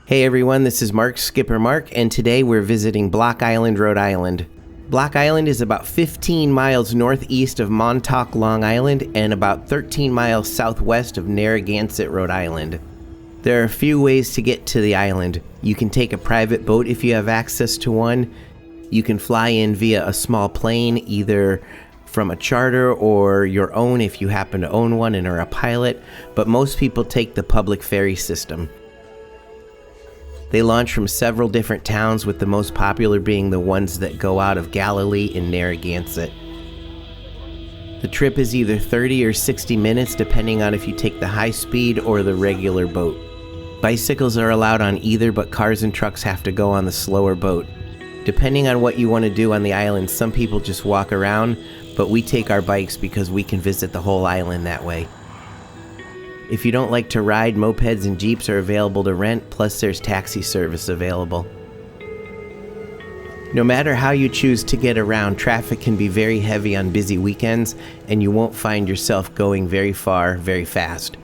Hey everyone, this is Skipper Mark, and today we're visiting Block Island, Rhode Island. Block Island is about 15 miles northeast of Montauk, Long Island, and about 13 miles southwest of Narragansett, Rhode Island. There are a few ways to get to the island. You can take a private boat if you have access to one. You can fly in via a small plane, either from a charter or your own if you happen to own one and are a pilot, but most people take the public ferry system. They launch from several different towns, with the most popular being the ones that go out of Galilee and Narragansett. The trip is either 30 or 60 minutes, depending on if you take the high speed or the regular boat. Bicycles are allowed on either, but cars and trucks have to go on the slower boat. Depending on what you want to do on the island, some people just walk around, but we take our bikes because we can visit the whole island that way. If you don't like to ride, mopeds and Jeeps are available to rent, plus there's taxi service available. No matter how you choose to get around, traffic can be very heavy on busy weekends, and you won't find yourself going very far, very fast.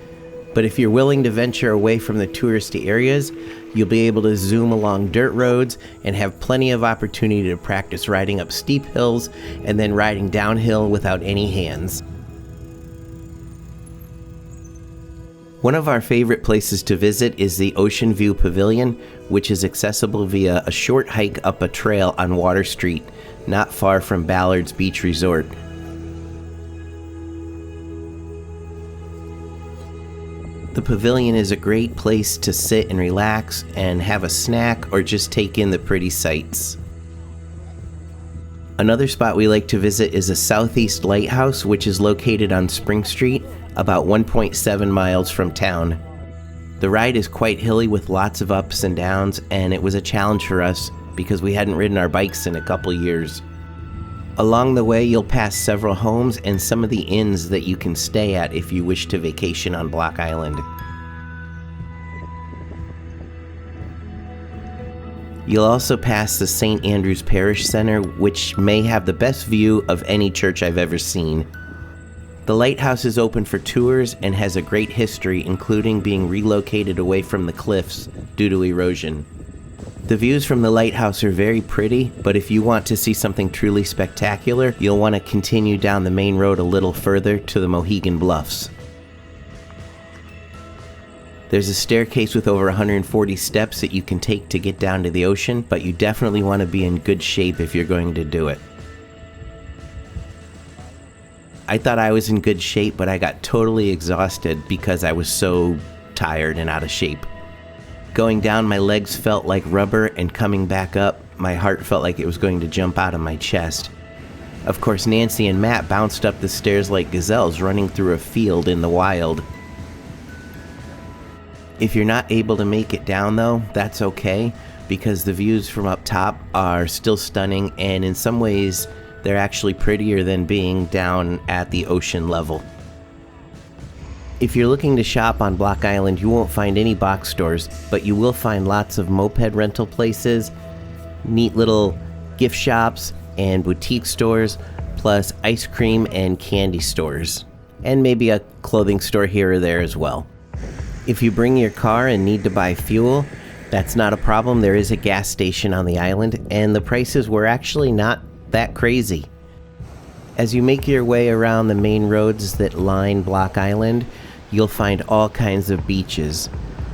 But if you're willing to venture away from the touristy areas, you'll be able to zoom along dirt roads and have plenty of opportunity to practice riding up steep hills and then riding downhill without any hands. One of our favorite places to visit is the Ocean View Pavilion, which is accessible via a short hike up a trail on Water Street, not far from Ballard's Beach Resort. The pavilion is a great place to sit and relax and have a snack or just take in the pretty sights. Another spot we like to visit is the Southeast Lighthouse, which is located on Spring Street, about 1.7 miles from town. The ride is quite hilly with lots of ups and downs, and it was a challenge for us because we hadn't ridden our bikes in a couple years. Along the way, you'll pass several homes and some of the inns that you can stay at if you wish to vacation on Block Island. You'll also pass the St. Andrew's Parish Center, which may have the best view of any church I've ever seen. The lighthouse is open for tours and has a great history, including being relocated away from the cliffs due to erosion. The views from the lighthouse are very pretty, but if you want to see something truly spectacular, you'll want to continue down the main road a little further to the Mohegan Bluffs. There's a staircase with over 140 steps that you can take to get down to the ocean, but you definitely want to be in good shape if you're going to do it. I thought I was in good shape, but I got totally exhausted because I was so tired and out of shape. Going down, my legs felt like rubber, and coming back up, my heart felt like it was going to jump out of my chest. Of course, Nancy and Matt bounced up the stairs like gazelles running through a field in the wild. If you're not able to make it down though, that's okay, because the views from up top are still stunning, and in some ways, they're actually prettier than being down at the ocean level. If you're looking to shop on Block Island, you won't find any box stores, but you will find lots of moped rental places, neat little gift shops, and boutique stores, plus ice cream and candy stores, and maybe a clothing store here or there as well. If you bring your car and need to buy fuel, that's not a problem. There is a gas station on the island, and the prices were actually not that crazy. As you make your way around the main roads that line Block Island, you'll find all kinds of beaches.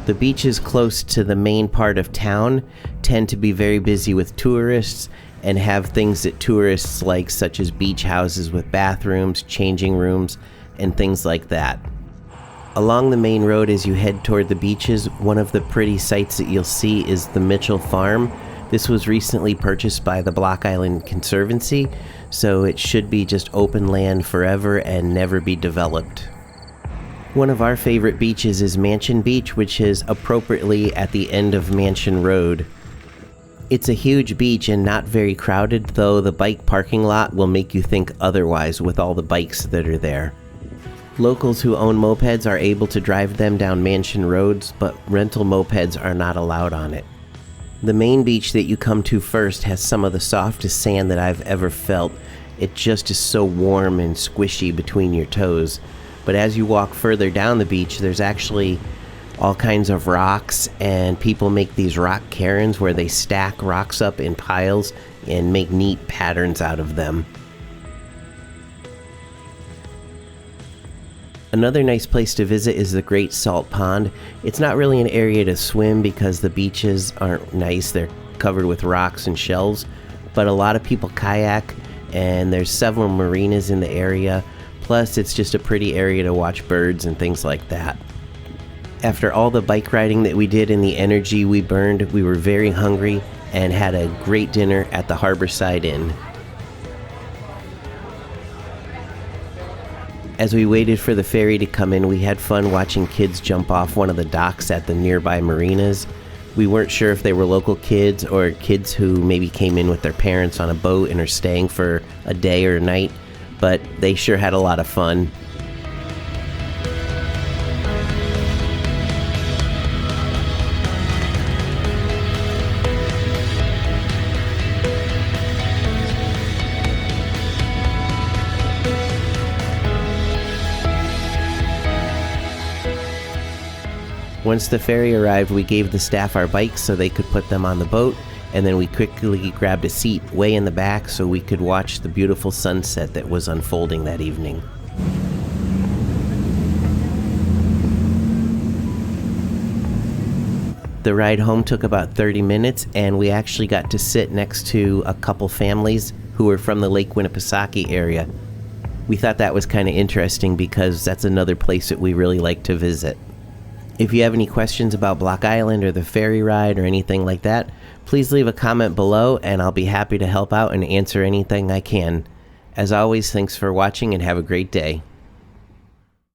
The beaches close to the main part of town tend to be very busy with tourists and have things that tourists like, such as beach houses with bathrooms, changing rooms, and things like that. Along the main road as you head toward the beaches, one of the pretty sights that you'll see is the Mitchell Farm. This was recently purchased by the Block Island Conservancy, so it should be just open land forever and never be developed. One of our favorite beaches is Mansion Beach, which is appropriately at the end of Mansion Road. It's a huge beach and not very crowded, though the bike parking lot will make you think otherwise with all the bikes that are there. Locals who own mopeds are able to drive them down Mansion Roads, but rental mopeds are not allowed on it. The main beach that you come to first has some of the softest sand that I've ever felt. It just is so warm and squishy between your toes. But as you walk further down the beach, there's actually all kinds of rocks, and people make these rock cairns where they stack rocks up in piles and make neat patterns out of them. Another nice place to visit is the Great Salt Pond. It's not really an area to swim because the beaches aren't nice. They're covered with rocks and shells, but a lot of people kayak, and there's several marinas in the area. Plus, it's just a pretty area to watch birds and things like that. After all the bike riding that we did and the energy we burned, we were very hungry and had a great dinner at the Harborside Inn. As we waited for the ferry to come in, we had fun watching kids jump off one of the docks at the nearby marinas. We weren't sure if they were local kids or kids who maybe came in with their parents on a boat and are staying for a day or a night, but they sure had a lot of fun. Once the ferry arrived, we gave the staff our bikes so they could put them on the boat, and then we quickly grabbed a seat way in the back so we could watch the beautiful sunset that was unfolding that evening. The ride home took about 30 minutes, and we actually got to sit next to a couple families who were from the Lake Winnipesaukee area. We thought that was kind of interesting because that's another place that we really like to visit. If you have any questions about Block Island or the ferry ride or anything like that, please leave a comment below and I'll be happy to help out and answer anything I can. As always, thanks for watching and have a great day.